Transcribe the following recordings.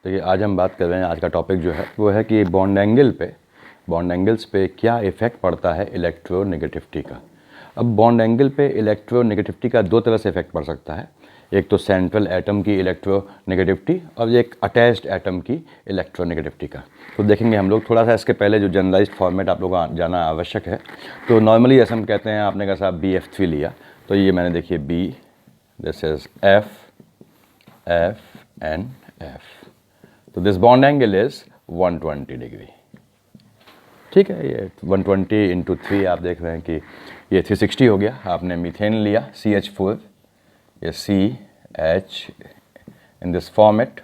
देखिए आज हम बात कर रहे हैं, आज का टॉपिक जो है वो है कि बॉन्ड एंगल्स पे क्या इफ़ेक्ट पड़ता है इलेक्ट्रोनेगेटिविटी का। अब बॉन्ड एंगल पे इलेक्ट्रोनेगेटिविटी का दो तरह से इफेक्ट पड़ सकता है, एक तो सेंट्रल एटम की इलेक्ट्रोनेगेटिविटी और एक अटैच्ड एटम की इलेक्ट्रोनेगेटिविटी का। तो देखेंगे हम लोग। थोड़ा सा इसके पहले जो जनरलाइज्ड फॉर्मेट आप लोगों को जाना आवश्यक है। तो नॉर्मली ऐसा हम कहते हैं, आपने कहा साहब BF3 लिया, तो ये मैंने देखिए B, this is F and F। तो this bond angle is 120 degree. ठीक है, ये 120 इंटू 3 आप देख रहे हैं कि ये 360 हो गया। आपने मीथेन लिया CH4, ये CH इन दिस फॉर्मेट,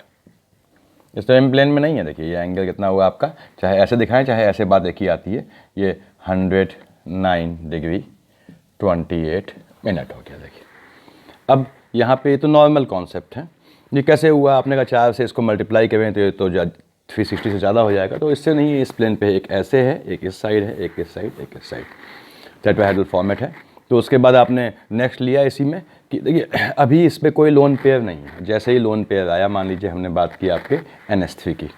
इस टाइम प्लेन में नहीं है। देखिए ये एंगल कितना हुआ आपका, चाहे ऐसे दिखाएं चाहे ऐसे बात देखिए आती है, ये 109 डिग्री 28 मिनट हो गया। देखिए अब यहाँ पे तो नॉर्मल कॉन्सेप्ट है। ये कैसे हुआ, आपने कहा 4 से इसको मल्टीप्लाई करें तो 360 से ज़्यादा हो जाएगा, तो इससे नहीं है। इस प्लेन पे एक ऐसे है, एक इस साइड है, एक इस साइड, एक इस साइड, टेट्राहेड्रल फॉर्मेट है। तो उसके बाद आपने नेक्स्ट लिया इसी में कि देखिए अभी इस पर कोई लोन पेयर नहीं है। जैसे ही लोन पेयर आया, मान लीजिए हमने बात की आपके NH3 की,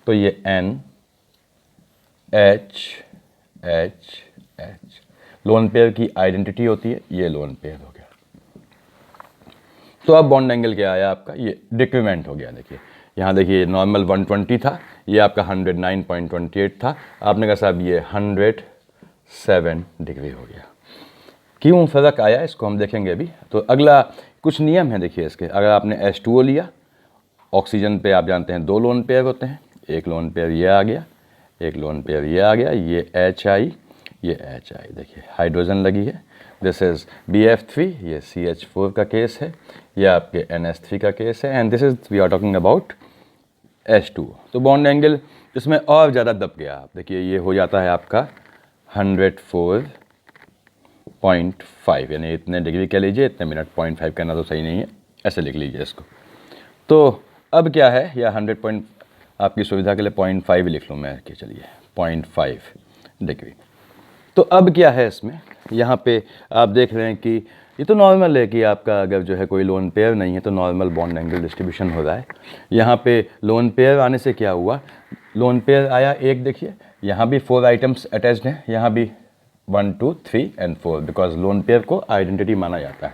तो ये N H H H lone pair की आइडेंटिटी होती है, ये लोन पेयर हो गया। तो अब बॉन्ड एंगल क्या आया आपका, ये डिक्रीमेंट हो गया। देखिए यहाँ देखिए नॉर्मल 120 था, ये आपका 109.28 था। आपने कहा साहब ये 107 डिग्री हो गया। क्यों फ़र्क आया इसको हम देखेंगे अभी। तो अगला कुछ नियम है देखिए इसके। अगर आपने H2O लिया, ऑक्सीजन पे आप जानते हैं 2 लोन पेयर होते हैं, एक लोन पेयर ये आ गया, एक लोन पेयर ये आ गया, ये HI, ये HI। देखिए हाइड्रोजन लगी है, दिस इज़ BF3, ये CH4 का केस है, ये आपके NH3 का केस है, and this is we are talking about H2O। तो बॉन्ड एंगल इसमें और ज़्यादा दब गया। आप देखिए ये हो जाता है आपका 104.5, यानी इतने डिग्री कह लीजिए, इतने मिनट। 0.5 कहना तो सही नहीं है, ऐसे लिख लीजिए इसको। तो अब क्या है, या 100 आपकी सुविधा के लिए 0.5 लिख लूँ मैं कि चलिए 0.5 डिग्री। तो अब क्या है इसमें, यहाँ पे आप देख रहे हैं कि ये तो नॉर्मल है कि आपका अगर जो है कोई लोन पेयर नहीं है तो नॉर्मल बॉन्ड एंगल डिस्ट्रीब्यूशन हो रहा है। यहाँ पे लोन पेयर आने से क्या हुआ, लोन पेयर आया एक, देखिए यहाँ भी 4 आइटम्स अटैच्ड हैं, यहाँ भी 1 2 3 एंड 4, बिकॉज लोन पेयर को आइडेंटिटी माना जाता है,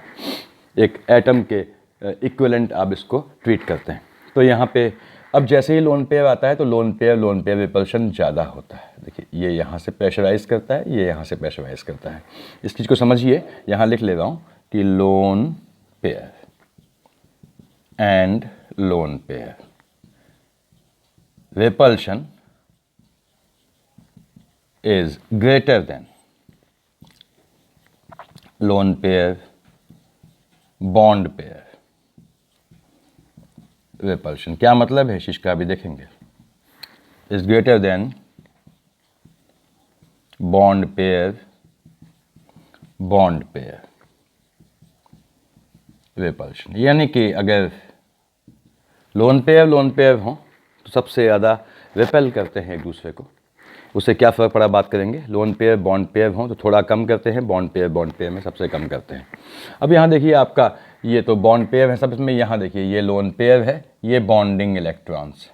एक एटम के इक्विवेलेंट आप इसको ट्रीट करते हैं। तो यहाँ पे अब जैसे ही लोन पेयर आता है तो लोन पेयर रिपल्शन ज़्यादा होता है। देखिए ये यहाँ से प्रेशराइज करता है, ये यहाँ से प्रेशराइज करता है। इस चीज़ को समझिए, यहाँ लिख ले रहा हूँ कि lone pair and lone pair repulsion is greater than lone pair bond pair repulsion. क्या मतलब है इसका भी देखेंगे। Is greater than bond pair repulsion. यानी कि अगर लोन पेयर हों तो सबसे ज़्यादा रिपेल करते हैं एक दूसरे को। उससे क्या फ़र्क पड़ा बात करेंगे। लोन पेयर बॉन्ड पेयर हों तो थोड़ा कम करते हैं, बॉन्ड पेयर में सबसे कम करते हैं। अब यहाँ देखिए आपका ये तो बॉन्ड पेयर है सब इसमें। यहाँ देखिए ये लोन पेयर है, ये बॉन्डिंग इलेक्ट्रॉन्स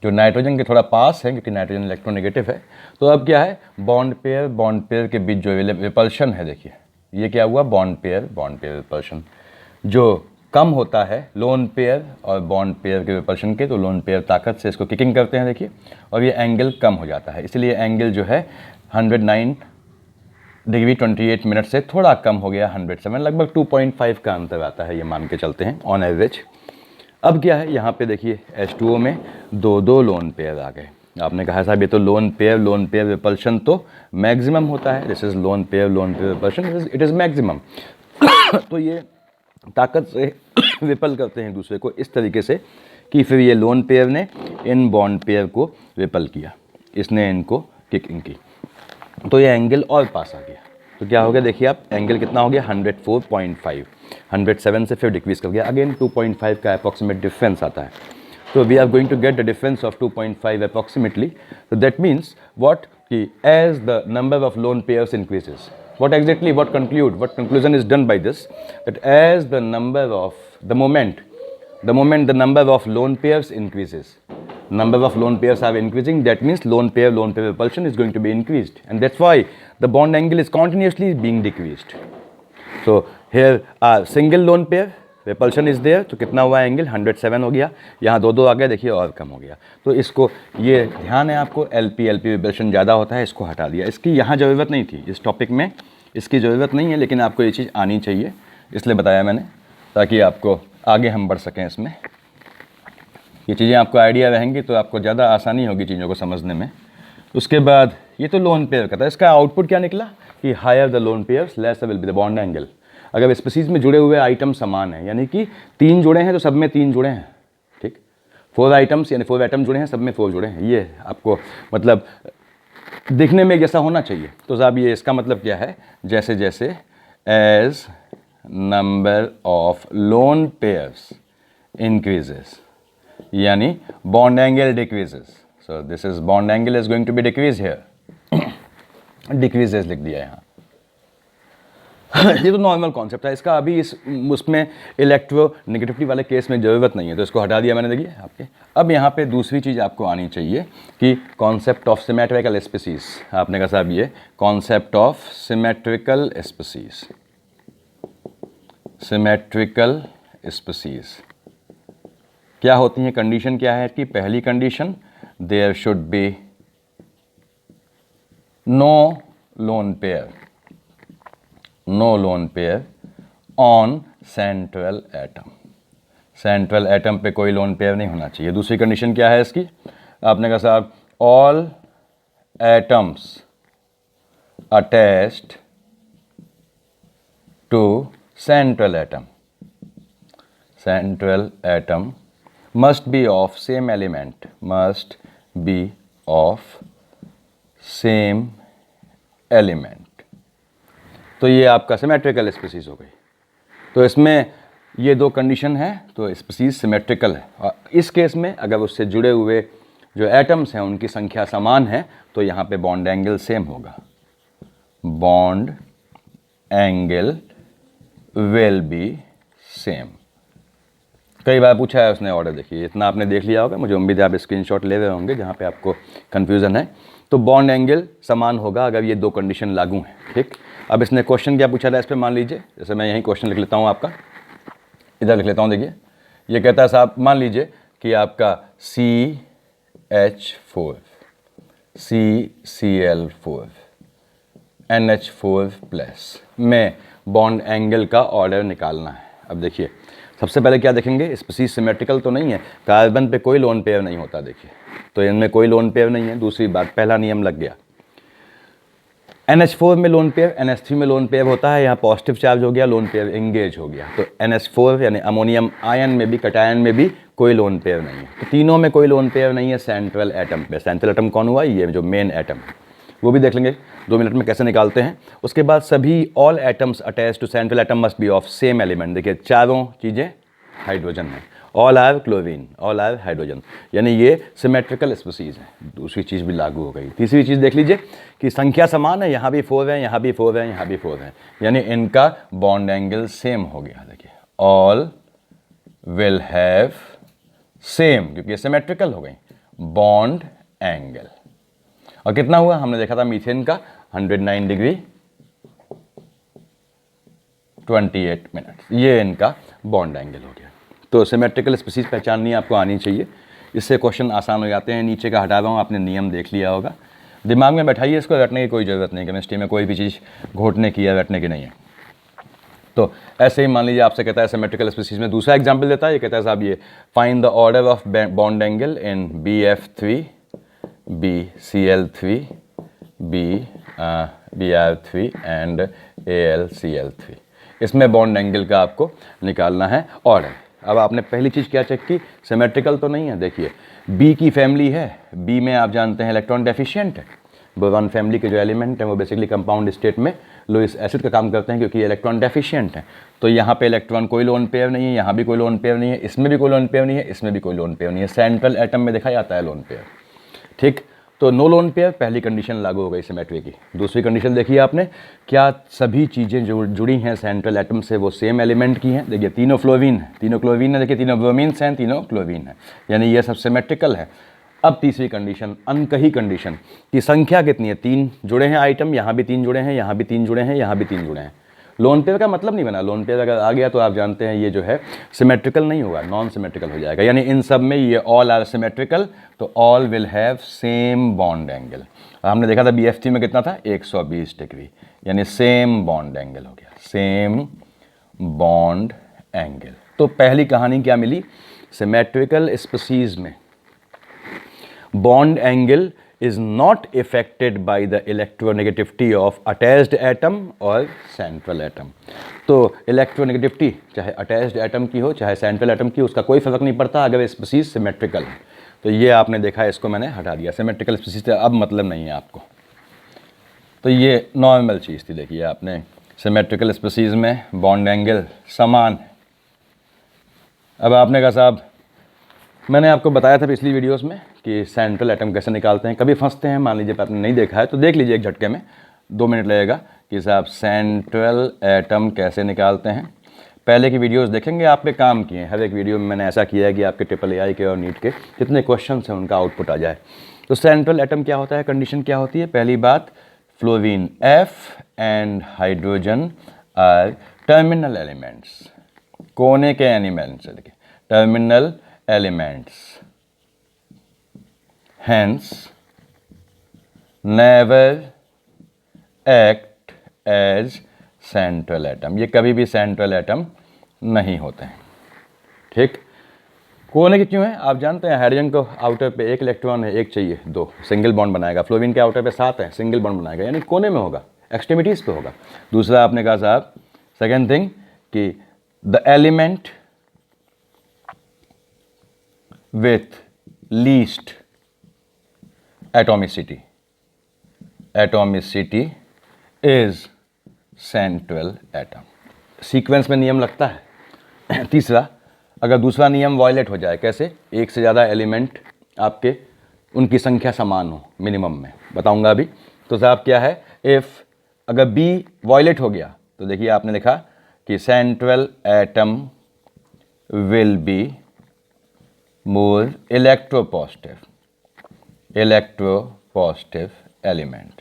जो नाइट्रोजन के थोड़ा पास है क्योंकि नाइट्रोजन इलेक्ट्रोनेगेटिव है। तो अब क्या है, बॉन्ड पेयर के बीच जो रिपल्शन है, देखिए ये क्या हुआ, बॉन्ड पेयर रिपल्शन जो कम होता है लोन पेयर और बॉन्ड पेयर के रिपल्शन के। तो लोन पेयर ताकत से इसको किकिंग करते हैं देखिए, और ये एंगल कम हो जाता है। इसलिए एंगल जो है 109 डिग्री 28 मिनट से थोड़ा कम हो गया 107, लगभग 2.5 का अंतर आता है, ये मान के चलते हैं ऑन एवरेज। अब क्या है, यहाँ पे देखिए H2O में 2 लोन पेयर आ गए। आपने कहा साहब ये तो लोन पेयर रिपल्शन तो मैक्सिमम होता है, this is lone pair repulsion, it is maximum. तो ये ताकत से रिपल करते हैं एक दूसरे को इस तरीके से कि फिर ये लोन पेयर ने इन बॉन्ड पेयर को रिपल किया, इसने इनको किकिंग की, तो ये एंगल और पास आ गया। तो क्या हो गया, देखिए आप एंगल कितना हो गया 104.5, 107 से फिर डिक्रीज कर गया। अगेन 2.5 का अप्रॉक्सीमेट डिफरेंस आता है। तो we are going to get the difference of 2.5 approximately. तो दैट मीन्स व्हाट कि as the number of lone pairs increases, what conclusion is done by this, that as the number of the moment the moment the number of lone pairs increases, number of lone pairs are increasing, that means lone pair repulsion is going to be increased, and that's why the bond angle is continuously being decreased. So here a single lone pair repulsion is there, तो कितना हुआ angle 107 हो गया, यहाँ दो आ गया, देखिए और कम हो गया। तो इसको ये ध्यान है आपको, LP रिपल्शन ज़्यादा होता है, इसको हटा दिया। इसकी यहाँ ज़रूरत नहीं थी, इस टॉपिक में इसकी ज़रूरत नहीं है, लेकिन आपको ये चीज़ आनी चाहिए, इसलिए बताया मैंने, ताकि आपको आगे हम बढ़ सकें इसमें। ये चीज़ें आपको आइडिया रहेंगी तो आपको ज़्यादा आसानी होगी चीज़ों को समझने में। उसके बाद ये तो लोन पेयर का था, इसका आउटपुट क्या निकला कि higher the lone pairs less will be the bond angle. अगर स्पीसीज में जुड़े हुए आइटम समान हैं, यानी कि 3 जुड़े हैं तो सब में 3 जुड़े हैं, ठीक, 4 आइटम्स यानी 4 एटम जुड़े हैं, सब में 4 जुड़े हैं, ये आपको मतलब दिखने में जैसा होना चाहिए। तो साहब ये इसका मतलब क्या है, जैसे जैसे as number of lone pairs increases यानी bond angle decreases, so this is bond angle is going to be decrease here, decreases लिख दिया यहाँ। ये तो नॉर्मल कॉन्सेप्ट है इसका, अभी उसमें इलेक्ट्रो नेगेटिविटी वाले केस में ज़रूरत नहीं है, तो इसको हटा दिया मैंने, देखिए आपके। अब यहाँ पे दूसरी चीज़ आपको आनी चाहिए कि कॉन्सेप्ट ऑफ सिमेट्रिकल स्पीसीज। आपने कहा साहब ये concept of symmetrical species, symmetrical species क्या होती हैं, कंडीशन क्या है कि पहली condition there should be no lone pair, no lone pair on central atom, central atom पे कोई लोन पेयर नहीं होना चाहिए। दूसरी कंडीशन क्या है इसकी, आपने कहा साहब all atoms attached to central atom, central atom must be of same element, must be of same element। तो ये आपका सिमेट्रिकल स्पीसीज हो गई। तो इसमें ये दो कंडीशन है तो स्पीसीज सिमेट्रिकल है, और इस केस में अगर उससे जुड़े हुए जो एटम्स हैं उनकी संख्या समान है तो यहाँ पे बॉन्ड एंगल सेम होगा, bond angle will be same. कई बार पूछा है उसने ऑर्डर, देखिए इतना आपने देख लिया होगा, मुझे उम्मीद है आप स्क्रीनशॉट ले रहे होंगे जहाँ पे आपको कन्फ्यूज़न है। तो बॉन्ड एंगल समान होगा अगर ये दो कंडीशन लागू हैं, ठीक। अब इसने क्वेश्चन क्या पूछा था इस पर, मान लीजिए जैसे मैं यहीं क्वेश्चन लिख लेता हूँ आपका, इधर लिख लेता हूँ, देखिए ये कहता है साहब मान लीजिए कि आपका CH4 CCl4 NH4+ में बॉन्ड एंगल का ऑर्डर निकालना है। अब देखिए सबसे पहले क्या देखेंगे, स्पीसीज सिमेट्रिकल तो नहीं है, कार्बन पे कोई लोन पेयर नहीं होता, देखिए तो इनमें कोई लोन पेयर नहीं है। दूसरी बात, पहला नियम लग गया। NH4 में लोन पेयर, NH3 में लोन पेयर होता है, यहाँ पॉजिटिव चार्ज हो गया, लोन पेयर एंगेज हो गया। तो NH4 यानी अमोनियम आयन में भी, कटायन में भी कोई लोन पेयर नहीं है। तो तीनों में कोई लोन पेयर नहीं है सेंट्रल एटम पे। सेंट्रल एटम कौन हुआ, ये जो मेन एटम है, वो भी देख लेंगे 2 मिनट में कैसे निकालते हैं। उसके बाद सभी all atoms attach to central atom must be of same element. देखिए चारों चीज़ें हाइड्रोजन है, all are chlorine, all are hydrogen, यानी ये सिमेट्रिकल स्पीसीज है। दूसरी चीज़ भी लागू हो गई। तीसरी चीज़ देख लीजिए कि संख्या समान है, यहाँ भी 4 है, यहाँ भी 4 है, यहाँ भी 4 है, यानी इनका बॉन्ड एंगल सेम हो गया। देखिए ऑल विल हैव सेम, क्योंकि ये सिमेट्रिकल हो गई, बॉन्ड एंगल। और कितना हुआ, हमने देखा था मीथेन का 109 डिग्री 28 मिनट, ये इनका बॉन्ड एंगल हो गया। तो सिमेट्रिकल स्पीसीज पहचाननी आपको आनी चाहिए, इससे क्वेश्चन आसान हो जाते हैं। नीचे का हटा रहा हूँ, आपने नियम देख लिया होगा, दिमाग में बैठाइए, इसको रटने की कोई ज़रूरत नहीं। केमिस्ट्री में कोई भी चीज़ घोटने की या रटने की नहीं है। तो ऐसे ही मान लीजिए आपसे कहता है सिमेट्रिकल स्पीसीज में, दूसरा एग्जाम्पल देता है, ये कहता है साहब ये find the order of bond angle in BF3 BCl3 BR3 and AlCl3। इसमें बॉन्ड एंगल का आपको निकालना है ऑर्डर। अब आपने पहली चीज़ क्या चेक की, सिमेट्रिकल तो नहीं है। देखिए बी की फैमिली है, बी में आप जानते हैं इलेक्ट्रॉन डेफिशिएंट है। बोरॉन फैमिली के जो एलिमेंट हैं वो बेसिकली कंपाउंड स्टेट में लुईस एसिड का काम करते हैं, क्योंकि इलेक्ट्रॉन डेफिशिएंट है। तो यहाँ पे इलेक्ट्रॉन कोई लोन पेयर नहीं है, यहाँ भी कोई लोन पेयर नहीं है, इसमें भी कोई लोन पेयर नहीं है, इसमें भी कोई लोन पेयर नहीं है। सेंट्रल एटम में देखा जाता है लोन पेयर, ठीक। तो नो लोन पेयर पहली कंडीशन लागू हो गई सिमेट्री की। दूसरी कंडीशन देखिए आपने, क्या सभी चीज़ें जो जुड़ी हैं सेंट्रल एटम से वो सेम एलिमेंट की हैं। देखिए तीनों फ्लोरीन है, तीनों क्लोरीन है, देखिए तीनों ब्रोमीन्स हैं, तीनों क्लोरीन है, यानी ये सब सिमेट्रिकल है। अब तीसरी कंडीशन, अनकही कंडीशन की संख्या कितनी है, 3 जुड़े हैं आइटम, यहाँ भी 3 जुड़े हैं, यहाँ भी 3 जुड़े हैं, यहाँ भी 3 जुड़े हैं। लोन पेयर का मतलब नहीं बना, लोन पेयर अगर आ गया तो आप जानते हैं ये जो है सिमेट्रिकल नहीं होगा, नॉन सिमेट्रिकल हो जाएगा। यानी इन सब में ये ऑल आर सिमेट्रिकल, तो all will have same bond angle. हमने देखा था BFT में कितना था, 120 डिग्री, यानी सेम बॉन्ड एंगल हो गया, सेम बॉन्ड एंगल। तो पहली कहानी क्या मिली, सिमेट्रिकल स्पीसीज में bond angle is not affected by the electronegativity of attached atom or central atom। तो इलेक्ट्रोनेगेटिविटी चाहे अटैच्ड एटम की हो चाहे सेंट्रल एटम की, उसका कोई फर्क नहीं पड़ता अगर स्पीसीज सिमेट्रिकल है। तो ये आपने देखा, इसको मैंने हटा दिया, सिमेट्रिकल स्पीसीज अब मतलब नहीं है आपको। तो ये नॉर्मल चीज़ थी, देखिए आपने सिमेट्रिकल स्पीसीज में बॉन्ड एंगल समान है। अब आपने कहा साहब, मैंने आपको बताया था पिछली वीडियोस में कि सेंट्रल एटम कैसे निकालते हैं, कभी फंसते हैं, मान लीजिए आपने नहीं देखा है तो देख लीजिए एक झटके में, 2 मिनट लगेगा कि साहब सेंट्रल एटम कैसे निकालते हैं। पहले की वीडियोस देखेंगे, आपके काम किए हैं, हर एक वीडियो में मैंने ऐसा किया है कि आपके AAI के और नीट के जितने क्वेश्चन हैं उनका आउटपुट आ जाए। तो सेंट्रल एटम क्या होता है, कंडीशन क्या होती है, पहली बात fluorine F and hydrogen are terminal elements, कोने के एलिमेंट्स, देखिए terminal elements, hence never act as central atom। ये कभी भी सेंट्रल एटम नहीं होते हैं, ठीक। कोने के क्यों है, आप जानते हैं हाइड्रोजन को आउटर पे 1 इलेक्ट्रॉन है, 1 चाहिए, 2 सिंगल बॉन्ड बनाएगा। फ्लोरीन के आउटर पे 7 है, सिंगल बॉन्ड बनाएगा, यानी कोने में होगा, एक्सट्रीमिटीज पे होगा। दूसरा आपने कहा साहब, सेकेंड थिंग कि the element with least atomicity is central atom। Sequence में नियम लगता है। तीसरा, अगर दूसरा नियम वायलेट हो जाए, कैसे, एक से ज़्यादा एलिमेंट आपके, उनकी संख्या समान हो मिनिमम में, बताऊंगा अभी। तो साहब क्या है, इफ़ अगर B वायलेट हो गया तो देखिए आपने लिखा कि central atom will be more electropositive element.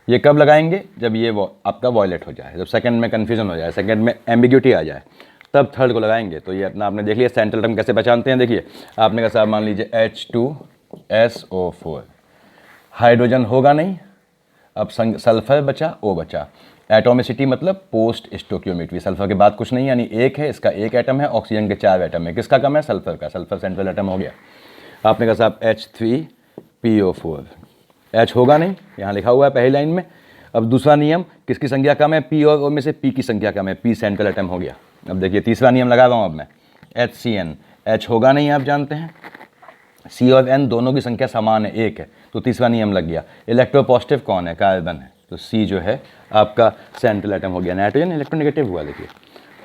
ये कब लगाएंगे, जब ये आपका वॉयलेट हो जाए, जब सेकंड में कन्फ्यूजन हो जाए, सेकंड में एम्बिग्यूटी आ जाए, तब थर्ड को लगाएंगे। तो ये अपना आपने देख लिया सेंट्रल एटम कैसे पहचानते हैं। देखिए आपने कहा साहब, मान लीजिए H2SO4, हाइड्रोजन होगा नहीं, अब सल्फर बचा, O बचा। एटोमिसिटी मतलब पोस्ट स्टोकियोमेट्री, सल्फर के बाद कुछ नहीं, यानी 1 है, इसका 1 एटम है, ऑक्सीजन के 4 एटम है, किसका कम है, सल्फर का, सल्फर सेंट्रल एटम हो गया। आपने कहा साहब H3PO4, H होगा नहीं, यहाँ लिखा हुआ है पहली लाइन में। अब दूसरा नियम, किसकी संख्या कम है, P और O में से P की संख्या कम है, P सेंट्रल एटम हो गया। अब देखिए तीसरा नियम लगा रहा हूँ अब मैं, HCN, H होगा नहीं, आप जानते हैं, C और N दोनों की संख्या समान है, 1 है, तो तीसरा नियम लग गया। इलेक्ट्रोपॉजिटिव कौन है, कार्बन है, तो C जो है आपका सेंट्रल एटम हो गया। नाइट्रोजन इलेक्ट्रोनेगेटिव हुआ, देखिए।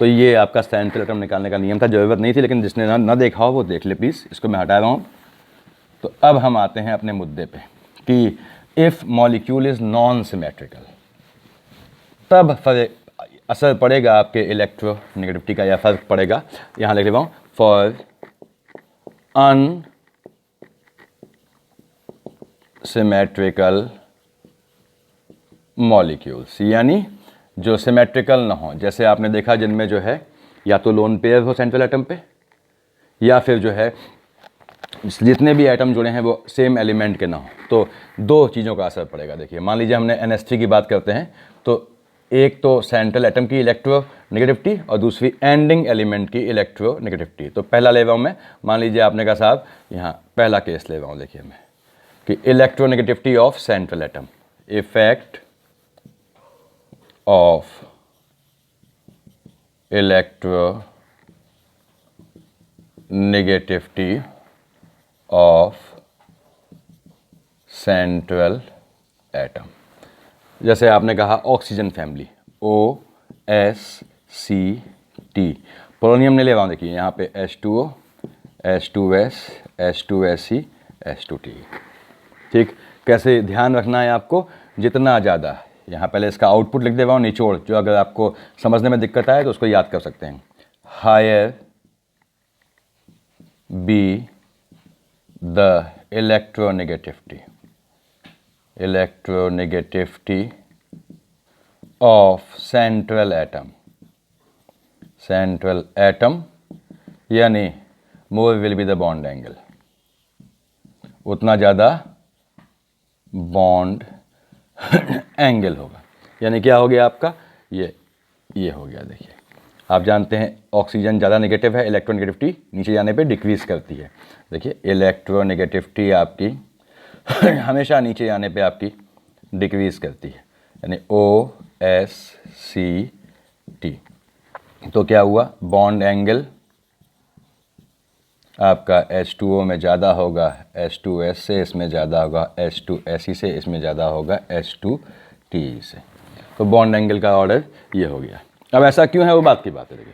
तो ये आपका सेंट्रल एटम निकालने का नियम था, ज़रूरत नहीं थी, लेकिन जिसने ना देखा हो वो देख ले प्लीज़, इसको मैं हटा रहा हूँ। तो अब हम आते हैं अपने मुद्दे पे कि if molecule is non symmetrical, तब असर पड़ेगा आपके इलेक्ट्रोनेगेटिविटी का, या फ़र्क पड़ेगा। यहाँ लिख रहा हूँ, फॉर अनसिमेट्रिकल मॉलिक्यूल्स, यानी जो सिमेट्रिकल ना हो, जैसे आपने देखा जिनमें जो है या तो लोन पेयर हो सेंट्रल एटम पे, या फिर जो है जितने भी एटम जुड़े हैं वो सेम एलिमेंट के ना हो, तो 2 चीज़ों का असर पड़ेगा। देखिए मान लीजिए हमने NH3 की बात करते हैं, तो एक तो सेंट्रल एटम की इलेक्ट्रोनेगेटिविटी और दूसरी एंडिंग एलिमेंट की इलेक्ट्रोनेगेटिविटी। तो पहला ले रहा हूँ मैं, मान लीजिए आपने कहा साहब, यहाँ पहला केस ले रहा हूँ, देखिए मैं, कि electronegativity of central atom, effect of electronegativity of central atom। जैसे आपने कहा ऑक्सीजन फैमिली, OSCT, पोलोनियम नहीं ले रहा हूँ, देखिए यहाँ पे H2O, H2S, H2SE, H2T। ठीक, कैसे ध्यान रखना है आपको, जितना ज़्यादा, यहाँ पहले इसका आउटपुट लिख दे रहा हूँ निचोड़, जो अगर आपको समझने में दिक्कत आए तो उसको याद कर सकते हैं। Higher be the electronegativity of central atom यानी more will be the bond angle, उतना ज़्यादा बॉन्ड एंगल होगा। यानी क्या हो गया आपका, ये हो गया। देखिए आप जानते हैं ऑक्सीजन ज़्यादा नेगेटिव है, इलेक्ट्रोनेगेटिविटी नीचे जाने पे डिक्रीज़ करती है। देखिए इलेक्ट्रोनेगेटिविटी आपकी हमेशा नीचे जाने पे आपकी डिक्रीज़ करती है, यानी OSCT। तो क्या हुआ, बॉन्ड एंगल आपका H2O में ज़्यादा होगा H2S से, इसमें ज़्यादा होगा H2SE से, इसमें ज़्यादा होगा H2TE से। तो बॉन्ड एंगल का ऑर्डर ये हो गया। अब ऐसा क्यों है वो बात की बात है। देखिए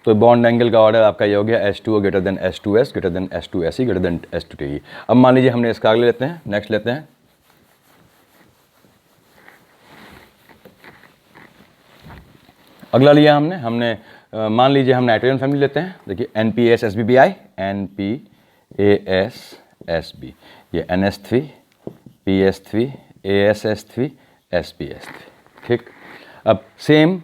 तो बॉन्ड एंगल का ऑर्डर आपका ये हो गया, H2O greater than H2S greater than H2SE greater than H2TE। अब मान लीजिए हमने इसका अगले लेते हैं, नेक्स्ट लेते हैं। अगला लिया हमने मान लीजिए हम नाइट्रोजन फैमिली लेते हैं। देखिए NPASSBBI, NPASSB, ये NS3, PS3, ASS3, SPS3। ठीक, अब सेम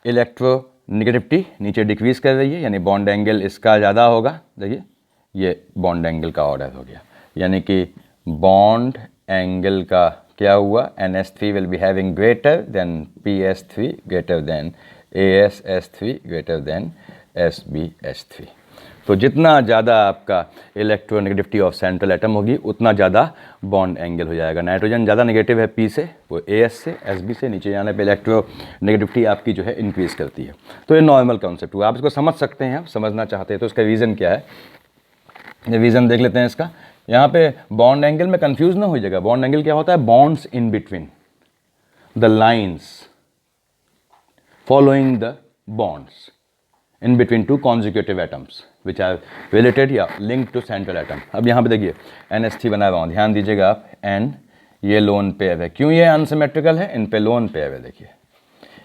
इलेक्ट्रोनेगेटिविटी नीचे डिक्रीज कर रही है, यानी बॉन्ड एंगल इसका ज़्यादा होगा। देखिए ये बॉन्ड एंगल का ऑर्डर हो गया, यानी कि बॉन्ड एंगल का क्या हुआ, NS3 will be having greater than PS3 greater than ASS3 greater than SBH3। तो जितना ज़्यादा आपका इलेक्ट्रोनेगेटिविटी ऑफ सेंट्रल एटम होगी उतना ज़्यादा बॉन्ड एंगल हो जाएगा। नाइट्रोजन ज़्यादा नेगेटिव है P से, वो AS से SB से नीचे जाने पे इलेक्ट्रोनेगेटिविटी आपकी जो है इंक्रीज़ करती है। तो ये नॉर्मल कॉन्सेप्ट हुआ, आप इसको समझ सकते हैं। आप समझना चाहते हैं तो इसका रीज़न क्या है, ये रीज़न देख लेते हैं इसका। यहाँ पे बॉन्ड एंगल में कंफ्यूज ना हो जाएगा। बॉन्ड एंगल क्या होता है, bonds in between the lines following the bonds in between two consecutive atoms which are related या linked to central atom। अब यहाँ पे देखिए NH3 बना हुआ, ध्यान दीजिएगा आप, N ये लोन पेयर है। क्यों ये अनसिमेट्रिकल है, इन पे लोन पेयर है। देखिए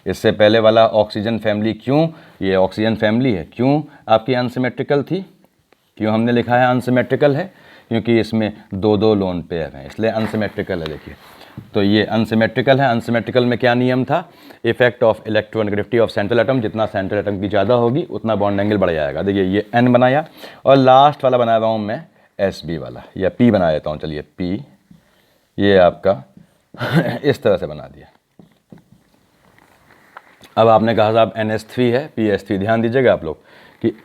इससे पहले वाला ऑक्सीजन फैमिली, क्यों ये ऑक्सीजन फैमिली है, क्यों आपकी अनसिमेट्रिकल थी, क्यों हमने लिखा है अनसिमेट्रिकल है, क्योंकि इसमें दो दो लोन पेयर हैं, इसलिए अनसिमेट्रिकल है। देखिए तो ये अनसिमेट्रिकल है। अनसिमेट्रिकल में क्या नियम था, effect of electronegativity of central atom, जितना सेंट्रल एटम की ज़्यादा होगी उतना बॉन्ड एंगल बढ़ जाएगा। देखिए ये N बनाया और लास्ट वाला बना रहा हूँ मैं SB वाला, या P बना देता हूँ, चलिए P, ये आपका इस तरह से बना दिया। अब आपने कहा साहब NH3 है PS3, ध्यान दीजिएगा आप लोग कि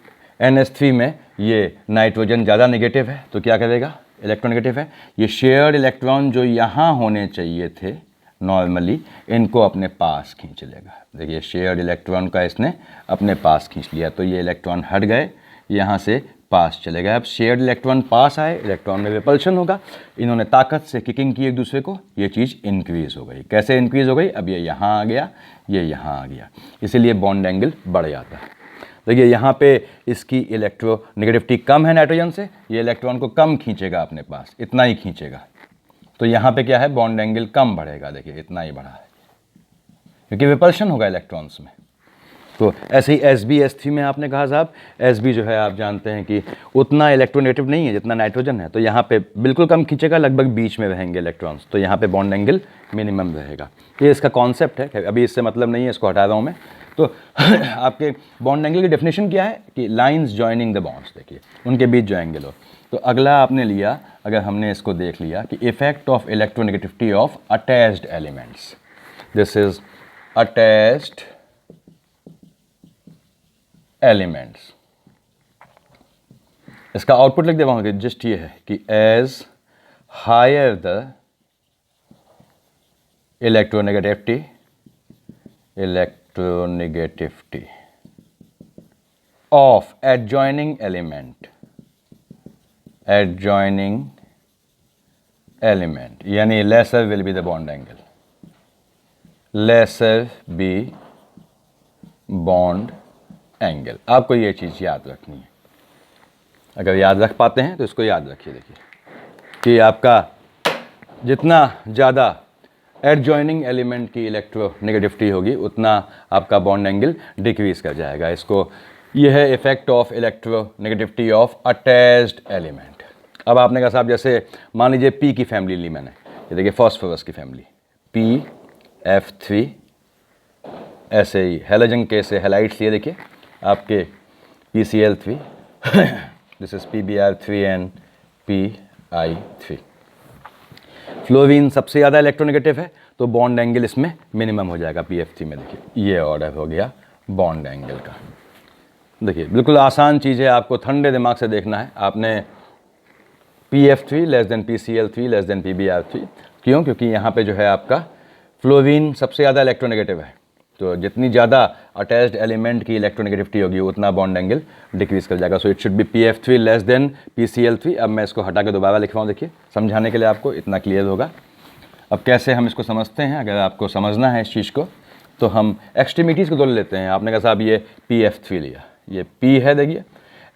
NH3 में ये नाइट्रोजन ज़्यादा नेगेटिव है, तो क्या करेगा, इलेक्ट्रोनेगेटिव है, ये शेयर्ड इलेक्ट्रॉन जो यहाँ होने चाहिए थे नॉर्मली, इनको अपने पास खींच लेगा। देखिए शेयर्ड इलेक्ट्रॉन का इसने अपने पास खींच लिया, तो ये इलेक्ट्रॉन हट गए, यहाँ से पास चले गए। अब शेयर्ड इलेक्ट्रॉन पास आए, इलेक्ट्रॉन में रिपल्शन होगा, इन्होंने ताकत से किकिंग की एक दूसरे को, ये चीज़ इंक्रीज हो गई। कैसे इंक्रीज हो गई, अब ये यहाँ आ गया, ये यहाँ आ गया, इसीलिए बॉन्ड एंगल बढ़ जाता है। देखिए यहाँ पे इसकी इलेक्ट्रोनेगेटिविटी कम है नाइट्रोजन से, ये इलेक्ट्रॉन को कम खींचेगा अपने पास, इतना ही खींचेगा, तो यहाँ पे क्या है, बॉन्ड एंगल कम बढ़ेगा। देखिए इतना ही बढ़ा है क्योंकि रिपल्शन होगा इलेक्ट्रॉन्स में। तो ऐसे ही SbS3 में आपने कहा साहब SB जो है आप जानते हैं कि उतना इलेक्ट्रोनेगेटिव नहीं है जितना नाइट्रोजन है, तो यहाँ पे बिल्कुल कम खींचेगा, लगभग बीच में रहेंगे इलेक्ट्रॉन्स, तो यहाँ पे बॉन्ड एंगल मिनिमम रहेगा। ये इसका कॉन्सेप्ट है, अभी इससे मतलब नहीं है, इसको हटा रहा हूँ मैं। तो आपके बॉन्ड एंगल की डेफिनेशन क्या है कि लाइंस जॉइनिंग द बॉन्ड्स, देखिए उनके बीच जो एंगल हो। तो अगला आपने लिया, अगर हमने इसको देख लिया कि effect of electronegativity of attached elements, this is attached elements, इसका आउटपुट लिख देता हूँ, जस्ट ये है कि as higher the electronegativity of adjoining element यानी lesser will be the bond angle, lesser be bond angle। आपको ये चीज़ याद रखनी है, अगर याद रख पाते हैं तो इसको याद रखिए। देखिए कि आपका जितना ज़्यादा एडजॉइनिंग एलिमेंट की इलेक्ट्रोनेगेटिविटी होगी उतना आपका बॉन्ड एंगल डिक्रीज कर जाएगा। इसको ये है effect of electronegativity of attached element. अब आपने कहा साहब जैसे मान लीजिए पी की फैमिली ली मैंने, ये देखिए फॉस्फोरस की फैमिली PF3, ऐसे ही हैलोजन के से हैलाइड्स लिए देखिए आपके PCl3 this is PBr3 and PI3। Fluorine सबसे ज़्यादा इलेक्ट्रोनेगेटिव है तो बॉन्ड एंगल इसमें मिनिमम हो जाएगा PF3 में। देखिए ये ऑर्डर हो गया बॉन्ड एंगल का। देखिए बिल्कुल आसान चीज़ है, आपको ठंडे दिमाग से देखना है। आपने PF3 less than PCl3 less than PBr3, क्यों? क्योंकि यहाँ पे जो है आपका फ्लोरीन सबसे ज़्यादा इलेक्ट्रोनेगेटिव है, तो जितनी ज़्यादा अटैच्ड एलिमेंट की इलेक्ट्रोनेगेटिविटी होगी उतना बॉन्ड एंगल डिक्रीज कर जाएगा। So it should be PF3 less than PCl3। अब मैं इसको हटा के दोबारा लिख रहा हूँ, देखिए समझाने के लिए, आपको इतना क्लियर होगा। अब कैसे हम इसको समझते हैं, अगर आपको समझना है इस चीज़ को तो हम एक्सट्रीमिटीज़ को दो लेते हैं। आपने कहा साहब ये PF3 लिया, ये P है देखिए,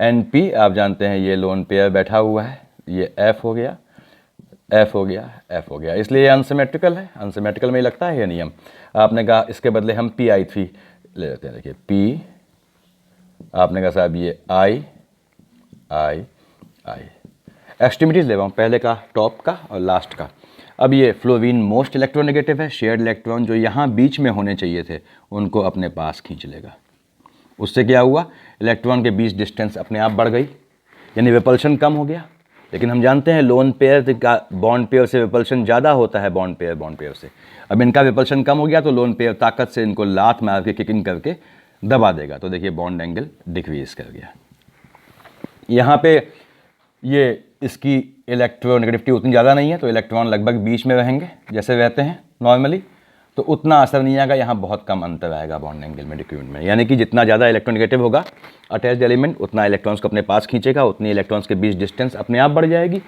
एंड P आप जानते हैं ये लोन पेयर बैठा हुआ है, ये F हो गया, F हो गया, F हो गया, इसलिए ये अनसिमेट्रिकल है। अनसिमेट्रिकल में ही लगता है ये नियम। आपने कहा इसके बदले हम PI3 ले लेते हैं, देखिए P, आपने कहा साहब ये I, एक्सट्रीमिटीज़ ले रहा हूँ, पहले का टॉप का और लास्ट का। अब ये फ्लोरीन मोस्ट इलेक्ट्रोनेगेटिव है, शेयर्ड इलेक्ट्रॉन जो यहाँ बीच में होने चाहिए थे उनको अपने पास खींच लेगा। उससे क्या हुआ, इलेक्ट्रॉन के बीच डिस्टेंस अपने आप बढ़ गई, यानी रिपल्शन कम हो गया। लेकिन हम जानते हैं लोन पेयर का बॉन्ड पेयर से रिपल्शन ज़्यादा होता है बॉन्ड पेयर से। अब इनका रिपल्शन कम हो गया तो लोन पेयर ताकत से इनको लात मार के किकिंग करके दबा देगा, तो देखिए बॉन्ड एंगल डिक्रीज कर गया। यहाँ पे ये इसकी इलेक्ट्रोनेगेटिविटी उतनी ज़्यादा नहीं है तो इलेक्ट्रॉन लगभग बीच में रहेंगे जैसे रहते हैं नॉर्मली, तो उतना असर नहीं आएगा। यहाँ बहुत कम अंतर आएगा बॉन्ड एंगल में, डिक्रीमेंट में, यानी कि जितना ज़्यादा इलेक्ट्रोनेगेटिव होगा अटैच्ड एलिमेंट उतना इलेक्ट्रॉन्स को अपने पास खींचेगा, उतनी इलेक्ट्रॉन्स के बीच डिस्टेंस अपने आप बढ़ जाएगी।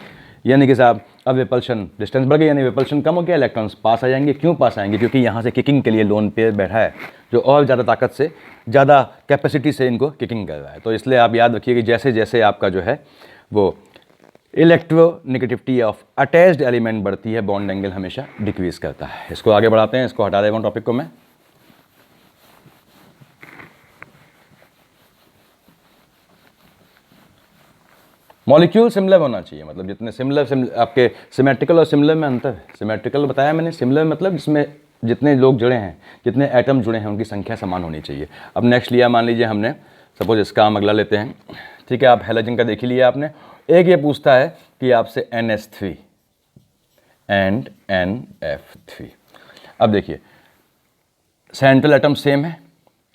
यानी कि साहब अब रिपल्शन डिस्टेंस बढ़ गई, यानी रिपल्शन कम हो गया, इलेक्ट्रॉन्स पास आ जाएंगे। क्यों पास आएंगे? क्योंकि यहाँ से किकिंग के लिए लोन पेयर बैठा है जो और ज़्यादा ताकत से, ज़्यादा कैपेसिटी से इनको किकिंग कर रहा है। तो इसलिए आप याद रखिए कि जैसे जैसे आपका जो है वो इलेक्ट्रोनेगेटिविटी ऑफ अटैच्ड एलिमेंट बढ़ती है बॉन्ड एंगल हमेशा डिक्रीज करता है। इसको आगे बढ़ाते हैं, इसको हटा देगा टॉपिक को मैं। मॉलिक्यूल सिमिलर होना चाहिए, मतलब जितने सिमिलर आपके सिमेट्रिकल और सिमिलर में अंतर है। सिमेट्रिकल बताया मैंने, सिमिलर मतलब जिसमें जितने लोग जुड़े हैं, जितने एटम जुड़े हैं उनकी संख्या समान होनी चाहिए। अब नेक्स्ट लिया, मान लीजिए हमने, सपोज इसका हम अगला लेते हैं, ठीक है। आप हैलोजन का देख ही लिया आपने। एक ये पूछता है कि आपसे NH3 एंड NF3। अब देखिए सेंट्रल एटम सेम है,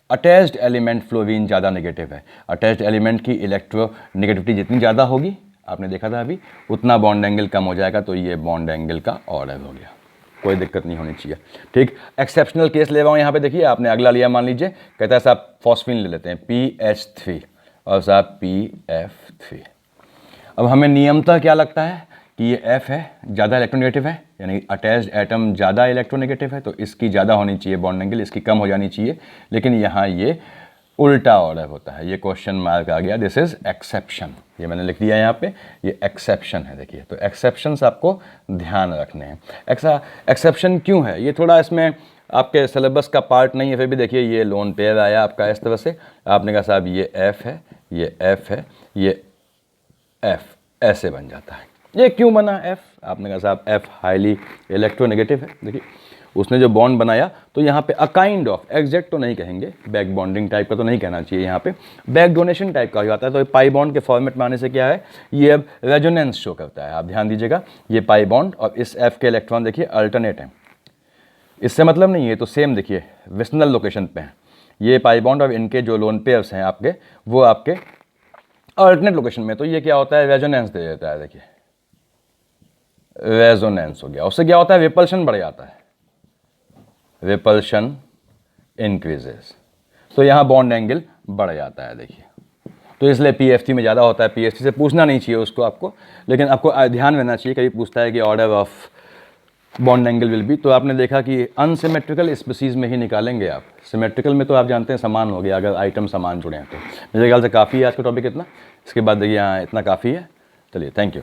अटैच्ड एलिमेंट फ्लोरीन ज़्यादा नेगेटिव है। अटैच्ड एलिमेंट की इलेक्ट्रोनेगेटिविटी जितनी ज़्यादा होगी, आपने देखा था अभी, उतना बॉन्ड एंगल कम हो जाएगा। तो ये बॉन्ड एंगल का ऑर्डर हो गया, कोई दिक्कत नहीं होनी चाहिए, ठीक। एक्सेप्शनल केस ले रहा हूँ यहाँ पे, देखिए आपने अगला लिया, मान लीजिए कहता है साहब फॉस्फीन ले लेते हैं PH3 और साहब PF3। अब हमें नियमतः क्या लगता है कि ये F है, ज़्यादा इलेक्ट्रोनेगेटिव है, यानी अटैच्ड एटम ज़्यादा इलेक्ट्रोनेगेटिव है, तो इसकी ज़्यादा होनी चाहिए बॉन्ड एंगल, इसकी कम हो जानी चाहिए। लेकिन यहाँ ये उल्टा ऑर्डर होता है, ये क्वेश्चन मार्क आ गया, दिस इज एक्सेप्शन। ये मैंने लिख दिया यहाँ पे, ये एक्सेप्शन है, देखिए। तो एक्सेप्शंस आपको ध्यान रखने हैं। एक्सेप्शन क्यों है, ये थोड़ा इसमें आपके सिलेबस का पार्ट नहीं है, फिर भी देखिए ये लोन पेयर आया आपका इस तरह से। आपने कहा साहब ये F है, ये F है, ये F, ऐसे बन जाता है। ये क्यों बना F? आपने कहा साहब F हाईली इलेक्ट्रोनेगेटिव है। देखिए उसने जो बॉन्ड बनाया तो यहाँ पे अ काइंड ऑफ, एग्जैक्ट तो नहीं कहेंगे, बैक बॉन्डिंग टाइप का तो नहीं कहना चाहिए, यहाँ पे बैक डोनेशन टाइप का हो जाता है। तो पाई बॉन्ड के फॉर्मेट में आने से क्या है, ये अब रेजोनेंस शो करता है। आप ध्यान दीजिएगा, ये पाई बॉन्ड और इस F के इलेक्ट्रॉन देखिए अल्टरनेट हैं, इससे मतलब नहीं है, तो सेम देखिए विशनल लोकेशन पे हैं ये पाई बॉन्ड, और इनके जो लोन पेयर्स हैं आपके, वो आपके अल्टरनेट लोकेशन में। तो ये क्या होता है, रेजोनेंस दे देता है, देखिए रेजोनेंस हो गया। उससे क्या होता है, रिपल्शन बढ़ जाता है, रिपल्शन इंक्रीजेस, तो यहाँ बॉन्ड एंगल बढ़ जाता है, देखिए। तो इसलिए PF3 में ज़्यादा होता है। PF3 से पूछना नहीं चाहिए उसको आपको, लेकिन आपको ध्यान रहना चाहिए, कभी पूछता है कि order of bond angle will be, तो आपने देखा कि अनसिमेट्रिकल स्पीसीज में ही निकालेंगे आप। सिमेट्रिकल में तो आप जानते हैं समान हो गया, अगर आइटम समान जुड़े हैं तो। मेरे ख्याल से काफ़ी है आज का टॉपिक इतना, इसके बाद देखिए यहाँ इतना काफ़ी है। चलिए, थैंक यू।